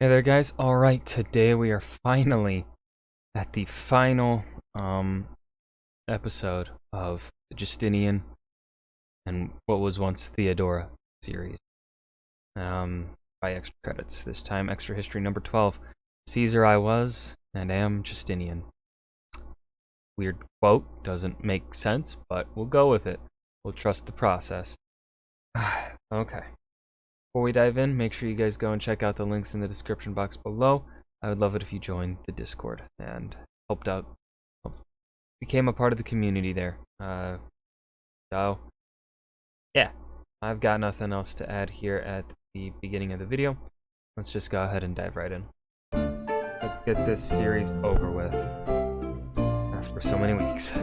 Hey there, guys. Alright, today we are finally at the final episode of the Justinian and what was once Theodora series. By extra credits. This time, extra history number 12. Caesar I was, and am Justinian. Weird quote, doesn't make sense, but we'll go with it. We'll trust the process. Okay. Before we dive in, make sure you guys go and check out the links in the description box below. I would love it if you joined the Discord and helped out, became a part of the community there. So, yeah, I've got nothing else to add here at the beginning of the video. Let's just go ahead and dive right in. Let's get this series over with after so many weeks.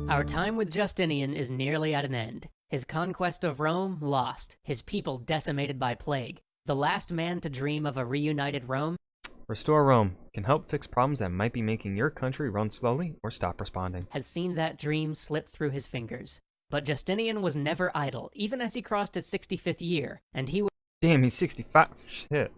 Our time with Justinian is nearly at an end. His conquest of Rome lost, his people decimated by plague. The last man to dream of a reunited Rome. Restore Rome can help fix problems that might be making your country run slowly or stop responding. Has seen that dream slip through his fingers. But Justinian was never idle, even as he crossed his 65th year, and he Damn, he's 65. Shit.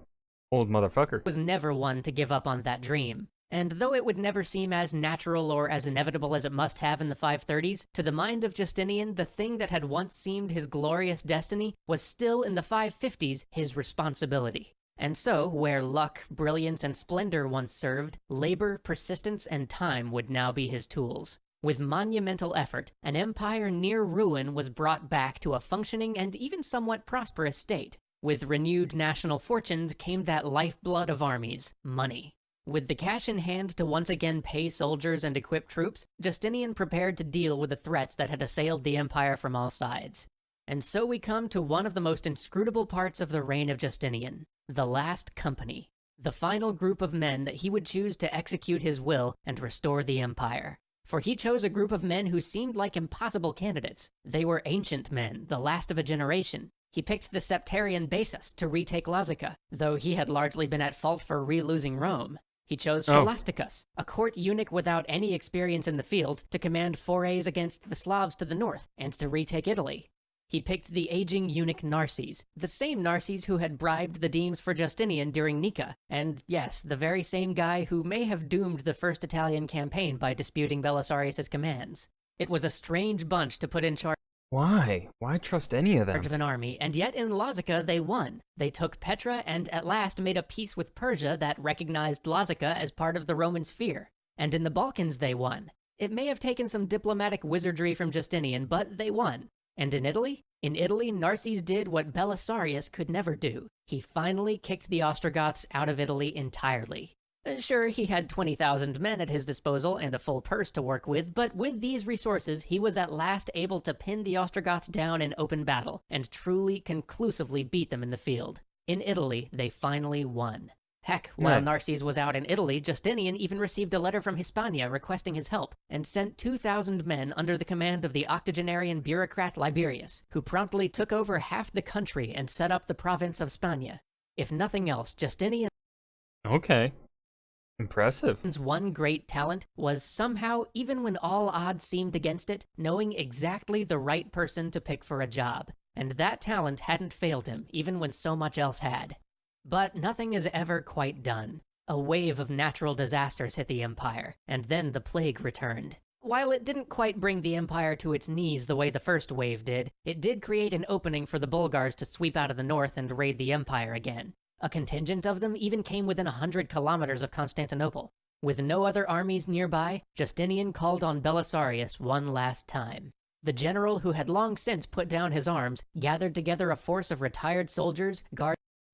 Old motherfucker. was never one to give up on that dream. And though it would never seem as natural or as inevitable as it must have in the 530s, to the mind of Justinian, the thing that had once seemed his glorious destiny was still in the 550s his responsibility. And so, where luck, brilliance, and splendor once served, labor, persistence, and time would now be his tools. With monumental effort, an empire near ruin was brought back to a functioning and even somewhat prosperous state. With renewed national fortunes came that lifeblood of armies, money. With the cash in hand to once again pay soldiers and equip troops, Justinian prepared to deal with the threats that had assailed the empire from all sides. And so we come to one of the most inscrutable parts of the reign of Justinian, the Last Company, the final group of men that he would choose to execute his will and restore the empire. For he chose a group of men who seemed like impossible candidates. They were ancient men, the last of a generation. He picked the septarian Basus to retake Lazica, though he had largely been at fault for re-losing Rome. He chose Scholasticus, a court eunuch without any experience in the field, to command forays against the Slavs to the north, and to retake Italy. He picked the aging eunuch Narses, the same Narses who had bribed the demes for Justinian during Nika, and yes, the very same guy who may have doomed the first Italian campaign by disputing Belisarius' commands. It was a strange bunch to put in charge. Why? Why trust any of them? Of an army, and yet in Lazica they won. They took Petra and at last made a peace with Persia that recognized Lazica as part of the Roman sphere. And in the Balkans they won. It may have taken some diplomatic wizardry from Justinian, but they won. And in Italy? In Italy, Narses did what Belisarius could never do. He finally kicked the Ostrogoths out of Italy entirely. Sure, he had 20,000 men at his disposal and a full purse to work with, but with these resources, he was at last able to pin the Ostrogoths down in open battle, and truly, conclusively beat them in the field. In Italy, they finally won. Heck, while Narses was out in Italy, Justinian even received a letter from Hispania requesting his help, and sent 2,000 men under the command of the octogenarian bureaucrat Liberius, who promptly took over half the country and set up the province of Spania. If nothing else, Justinian Okay. Impressive. one great talent was somehow, even when all odds seemed against it, knowing exactly the right person to pick for a job. And that talent hadn't failed him, even when so much else had. But nothing is ever quite done. A wave of natural disasters hit the empire, and then the plague returned. While it didn't quite bring the empire to its knees the way the first wave did, it did create an opening for the Bulgars to sweep out of the north and raid the empire again. A contingent of them even came within 100 kilometers of Constantinople. With no other armies nearby, Justinian called on Belisarius one last time. The general, who had long since put down his arms, gathered together a force of retired soldiers,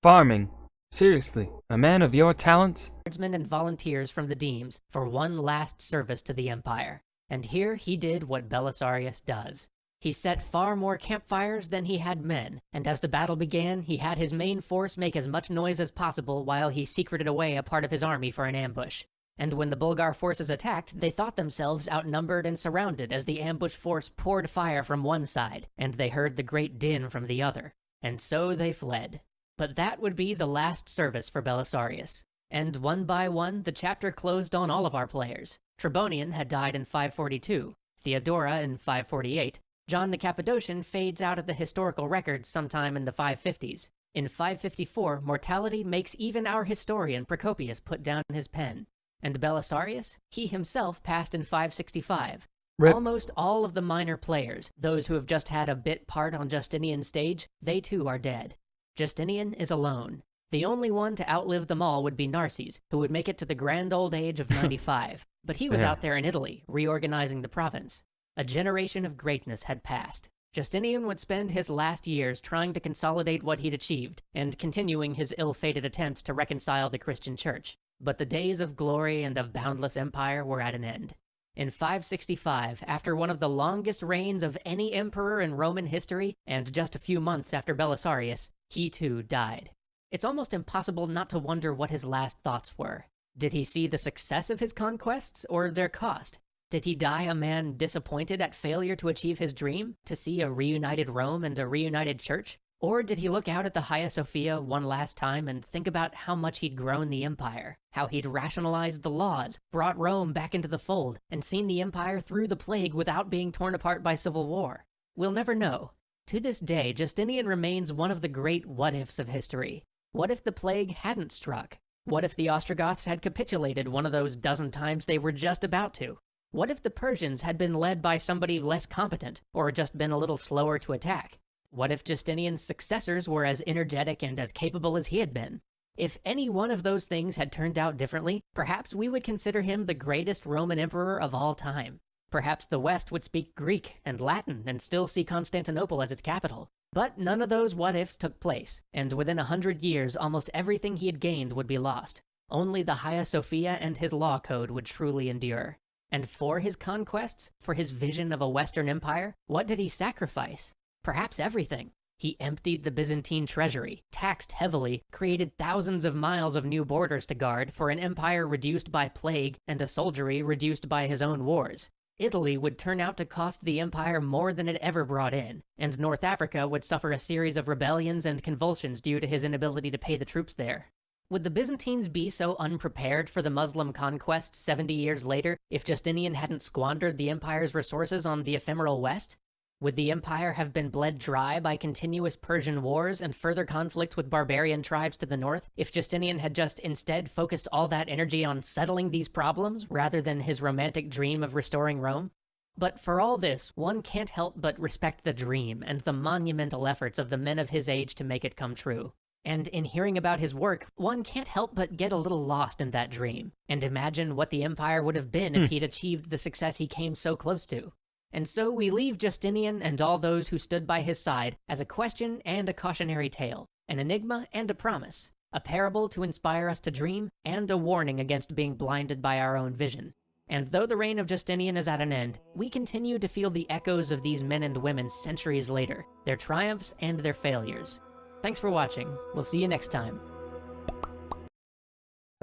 Farming? Seriously, a man of your talents? guardsmen, and volunteers from the demes for one last service to the empire. And here he did what Belisarius does. He set far more campfires than he had men, and as the battle began, he had his main force make as much noise as possible while he secreted away a part of his army for an ambush. And when the Bulgar forces attacked, they thought themselves outnumbered and surrounded as the ambush force poured fire from one side, and they heard the great din from the other. And so they fled. But that would be the last service for Belisarius. And one by one, the chapter closed on all of our players. Tribonian had died in 542, Theodora in 548, John the Cappadocian fades out of the historical records sometime in the 550s. In 554, mortality makes even our historian Procopius put down his pen. And Belisarius, he himself passed in 565. Rip. Almost all of the minor players, those who have just had a bit part on Justinian's stage, they too are dead. Justinian is alone. The only one to outlive them all would be Narses, who would make it to the grand old age of 95. But he was Yeah. out there in Italy, reorganizing the province. A generation of greatness had passed. Justinian would spend his last years trying to consolidate what he'd achieved, and continuing his ill-fated attempts to reconcile the Christian church. But the days of glory and of boundless empire were at an end. In 565, after one of the longest reigns of any emperor in Roman history, and just a few months after Belisarius, he too died. It's almost impossible not to wonder what his last thoughts were. Did he see the success of his conquests, or their cost? Did he die a man disappointed at failure to achieve his dream, to see a reunited Rome and a reunited church? Or did he look out at the Hagia Sophia one last time and think about how much he'd grown the empire, how he'd rationalized the laws, brought Rome back into the fold, and seen the empire through the plague without being torn apart by civil war? We'll never know. To this day, Justinian remains one of the great what-ifs of history. What if the plague hadn't struck? What if the Ostrogoths had capitulated one of those dozen times they were just about to? What if the Persians had been led by somebody less competent, or just been a little slower to attack? What if Justinian's successors were as energetic and as capable as he had been? If any one of those things had turned out differently, perhaps we would consider him the greatest Roman emperor of all time. Perhaps the West would speak Greek and Latin and still see Constantinople as its capital. But none of those what-ifs took place, and within 100 years almost everything he had gained would be lost. Only the Hagia Sophia and his law code would truly endure. And for his conquests, for his vision of a Western empire, what did he sacrifice? Perhaps everything. He emptied the Byzantine treasury, taxed heavily, created thousands of miles of new borders to guard for an empire reduced by plague and a soldiery reduced by his own wars. Italy would turn out to cost the empire more than it ever brought in, and North Africa would suffer a series of rebellions and convulsions due to his inability to pay the troops there. Would the Byzantines be so unprepared for the Muslim conquest 70 years later if Justinian hadn't squandered the empire's resources on the ephemeral West? Would the empire have been bled dry by continuous Persian wars and further conflicts with barbarian tribes to the north if Justinian had just instead focused all that energy on settling these problems rather than his romantic dream of restoring Rome? But for all this, one can't help but respect the dream and the monumental efforts of the men of his age to make it come true. And in hearing about his work, one can't help but get a little lost in that dream, and imagine what the empire would have been if he'd achieved the success he came so close to. And so we leave Justinian and all those who stood by his side as a question and a cautionary tale, an enigma and a promise, a parable to inspire us to dream, and a warning against being blinded by our own vision. And though the reign of Justinian is at an end, we continue to feel the echoes of these men and women centuries later, their triumphs and their failures. Thanks for watching. We'll see you next time.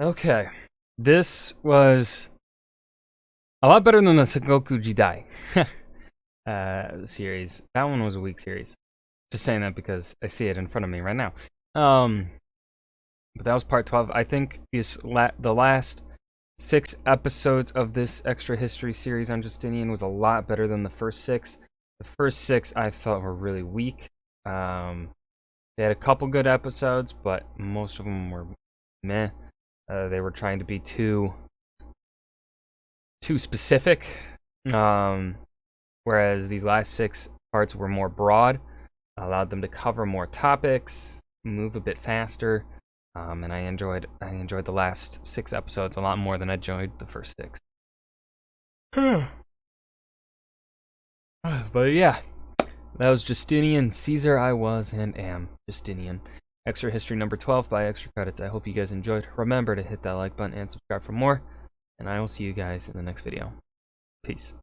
Okay. This was a lot better than the Sengoku Jidai series. That one was a weak series. Just saying that because I see it in front of me right now. But that was part 12. I think the last 6 episodes of this extra history series on Justinian was a lot better than the first 6. The first 6 I felt were really weak. They had a couple good episodes, but most of them were meh. They were trying to be too specific. Whereas these last 6 parts were more broad, allowed them to cover more topics, move a bit faster, and I enjoyed the last 6 episodes a lot more than I enjoyed the first 6. But yeah. That was Justinian, Caesar I was and am Justinian. Extra history number 12 by Extra Credits. I hope you guys enjoyed. Remember to hit that like button and subscribe for more. And I will see you guys in the next video. Peace.